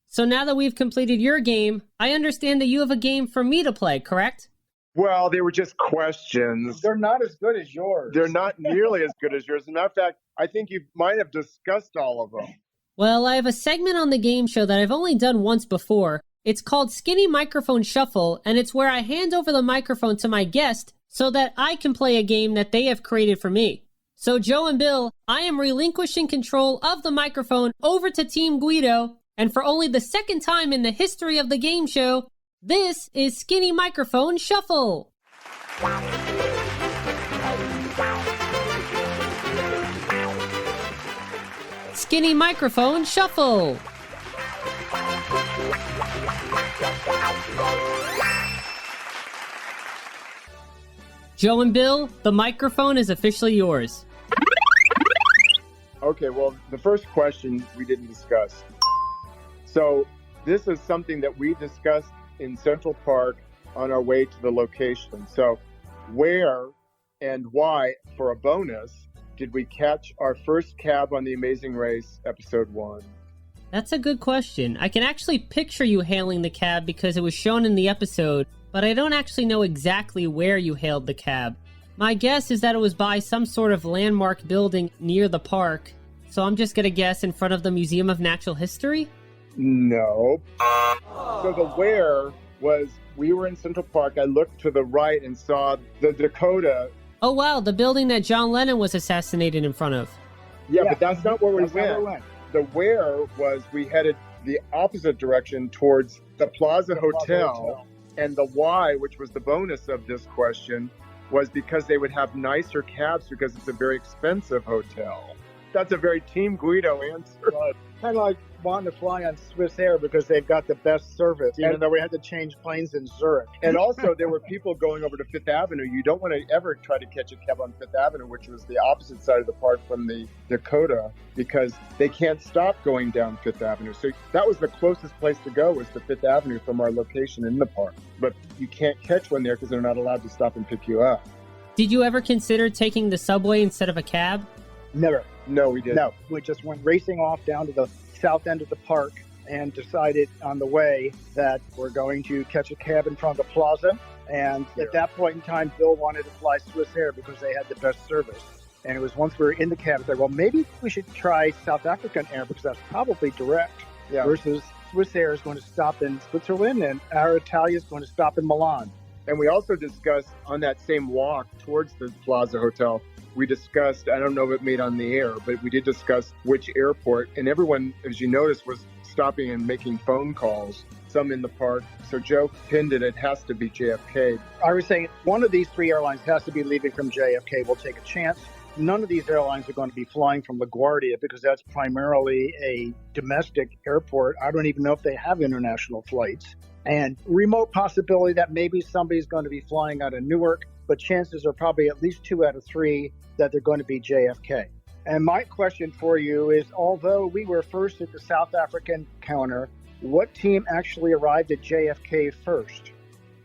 So now that we've completed your game, I understand that you have a game for me to play, correct? Well, they were just questions. They're not as good as yours. They're not nearly as good as yours. As a matter of fact, I think you might have discussed all of them. Well, I have a segment on the game show that I've only done once before. It's called Skinny Microphone Shuffle, and it's where I hand over the microphone to my guest so that I can play a game that they have created for me. So Joe and Bill, I am relinquishing control of the microphone over to Team Guido, and for only the second time in the history of the game show, this is Skinny Microphone Shuffle. Skinny Microphone Shuffle. Joe and Bill, the microphone is officially yours. Okay, well, the first question we didn't discuss. So this is something that we discussed in Central Park on our way to the location. So where and why, for a bonus, did we catch our first cab on The Amazing Race, Episode 1? That's a good question. I can actually picture you hailing the cab because it was shown in the episode, but I don't actually know exactly where you hailed the cab. My guess is that it was by some sort of landmark building near the park, so I'm just gonna guess in front of the Museum of Natural History? No. So the where was, we were in Central Park, I looked to the right and saw the Dakota. Oh wow, the building that John Lennon was assassinated in front of. Yeah, but that's not where we went. The where was we headed the opposite direction towards the Plaza Hotel. And the why, which was the bonus of this question, was because they would have nicer cabs because it's a very expensive hotel. That's a very Team Guido answer. Kind of like wanting to fly on Swiss Air because they've got the best service, even though we had to change planes in Zurich. And also, there were people going over to Fifth Avenue. You don't want to ever try to catch a cab on Fifth Avenue, which was the opposite side of the park from the Dakota, because they can't stop going down Fifth Avenue. So that was the closest place to go, was to Fifth Avenue from our location in the park. But you can't catch one there because they're not allowed to stop and pick you up. Did you ever consider taking the subway instead of a cab? Never. No, we didn't. No, we just went racing off down to the south end of the park and decided on the way that we're going to catch a cab in front of the plaza. And at that point in time, Bill wanted to fly Swiss Air because they had the best service. And it was once we were in the cab, I said, well, maybe we should try South African Air because that's probably direct versus Swiss Air is going to stop in Switzerland and Air Italia is going to stop in Milan. And we also discussed on that same walk towards the Plaza Hotel, we discussed, I don't know if it made on the air, but we did discuss which airport. And everyone, as you noticed, was stopping and making phone calls, some in the park. So Joe pinned it has to be JFK. I was saying one of these three airlines has to be leaving from JFK. We'll take a chance. None of these airlines are going to be flying from LaGuardia because that's primarily a domestic airport. I don't even know if they have international flights. And remote possibility that maybe somebody's going to be flying out of Newark, but chances are probably at least 2 out of 3 that they're going to be JFK. And my question for you is, although we were first at the South African counter, what team actually arrived at JFK first?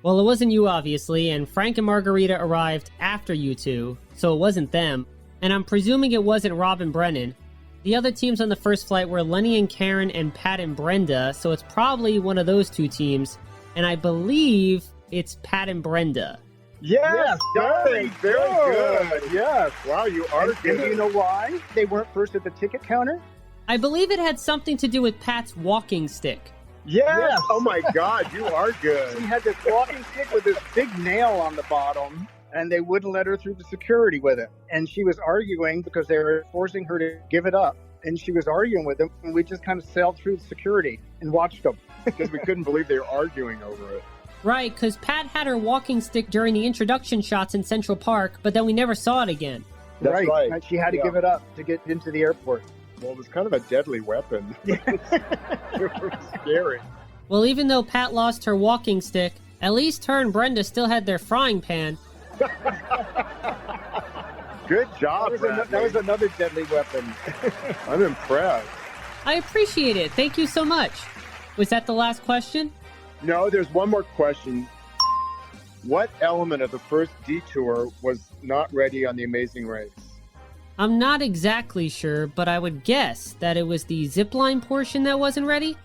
Well, it wasn't you, obviously, and Frank and Margarita arrived after you two, so it wasn't them. And I'm presuming it wasn't Rob and Brennan. The other teams on the first flight were Lenny and Karen and Pat and Brenda, so it's probably one of those two teams. And I believe it's Pat and Brenda. Yes, very good. Yes, wow, you are good. And do you know why they weren't first at the ticket counter? I believe it had something to do with Pat's walking stick. Yes. Oh my God, you are good. She had this walking stick with this big nail on the bottom, and they wouldn't let her through the security with it. And she was arguing because they were forcing her to give it up. And she was arguing with them, and we just kind of sailed through the security and watched them. Because we couldn't believe they were arguing over it. Right, because Pat had her walking stick during the introduction shots in Central Park, but then we never saw it again. That's right. And she had to give it up to get into the airport. Well, it was kind of a deadly weapon. It was scary. Well, even though Pat lost her walking stick, at least her and Brenda still had their frying pan. Good job, that was another deadly weapon. I'm impressed. I appreciate it. Thank you so much. Was that the last question? No, there's one more question. What element of the first detour was not ready on The Amazing Race? I'm not exactly sure, but I would guess that it was the zipline portion that wasn't ready.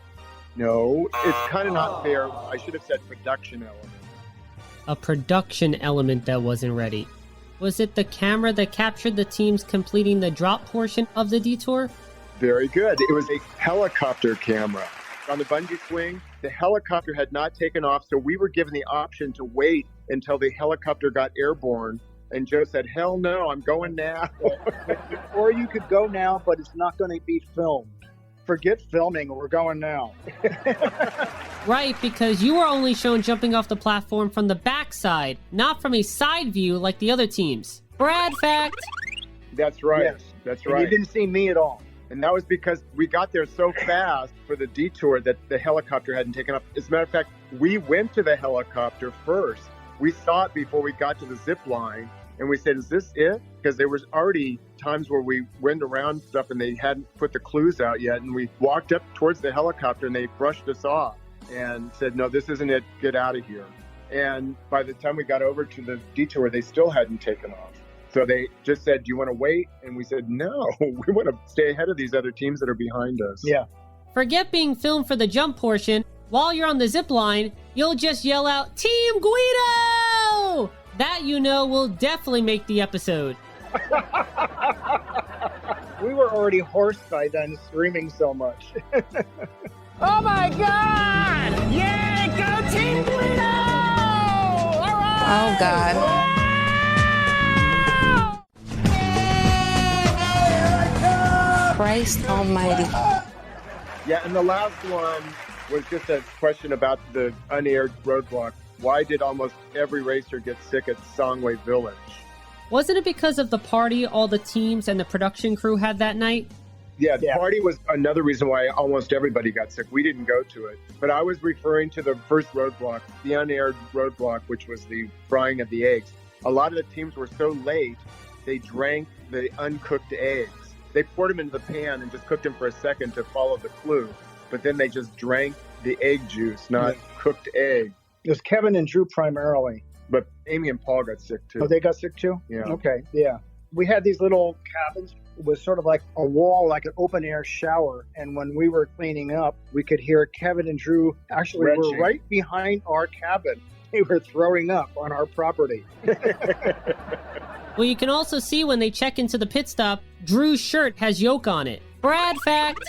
No, it's kind of not fair. I should have said production element. A production element that wasn't ready. Was it the camera that captured the teams completing the drop portion of the detour? Very good. It was a helicopter camera. On the bungee swing, the helicopter had not taken off, so we were given the option to wait until the helicopter got airborne. And Joe said, hell no, I'm going now. Or you could go now, but it's not going to be filmed. Forget filming, we're going now. Right, because you were only shown jumping off the platform from the backside, not from a side view like the other teams. Brad fact. That's right. Yes. That's And right. you didn't see me at all. And that was because we got there so fast for the detour that the helicopter hadn't taken off. As a matter of fact, we went to the helicopter first. We saw it before we got to the zip line. And we said, is this it? Because there was already times where we went around stuff and they hadn't put the clues out yet. And we walked up towards the helicopter and they brushed us off and said, no, this isn't it. Get out of here. And by the time we got over to the detour, they still hadn't taken off. So they just said, do you want to wait? And we said, no, we want to stay ahead of these other teams that are behind us. Yeah. Forget being filmed for the jump portion. While you're on the zip line, you'll just yell out, Team Guido! That, you know, will definitely make the episode. We were already hoarse by then, screaming so much. Oh my God! Yeah, go Team Guido! All right! Oh God. Christ almighty. Yeah, and the last one was just a question about the unaired roadblock. Why did almost every racer get sick at Songway Village? Wasn't it because of the party all the teams and the production crew had that night? Yeah, the party was another reason why almost everybody got sick. We didn't go to it. But I was referring to the first roadblock, the unaired roadblock, which was the frying of the eggs. A lot of the teams were so late, they drank the uncooked eggs. They poured them into the pan and just cooked them for a second to follow the clue. But then they just drank the egg juice, not cooked egg. It was Kevin and Drew primarily. But Amy and Paul got sick too. Oh, they got sick too? Yeah. Okay, yeah. We had these little cabins. It was sort of like a wall, like an open air shower. And when we were cleaning up, we could hear Kevin and Drew actually Retching. were right behind our cabin. They were throwing up on our property. Well, you can also see when they check into the pit stop, Drew's shirt has yolk on it. Brad fact.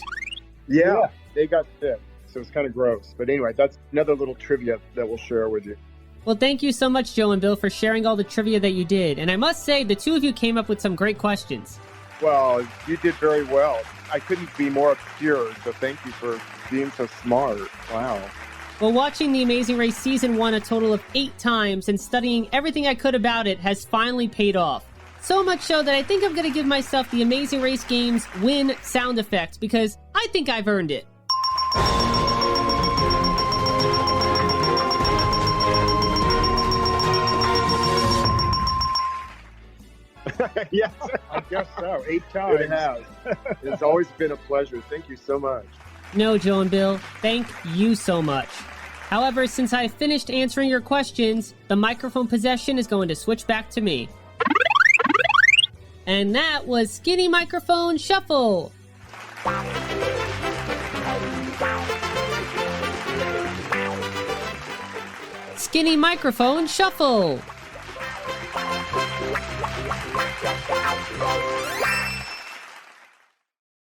Yeah, they got sick. So it's kind of gross. But anyway, that's another little trivia that we'll share with you. Well, thank you so much, Joe and Bill, for sharing all the trivia that you did. And I must say, the two of you came up with some great questions. Well, you did very well. I couldn't be more obscure, so thank you for being so smart. Wow. Well, watching The Amazing Race Season 1 a total of 8 times and studying everything I could about it has finally paid off. So much so that I think I'm going to give myself the Amazing Race Games win sound effect because I think I've earned it. Yes, I guess so. 8 times. it has. It's always been a pleasure. Thank you so much. No, Joe and Bill, thank you so much. However, since I finished answering your questions, the microphone possession is going to switch back to me. And that was Skinny Microphone Shuffle. Skinny Microphone Shuffle.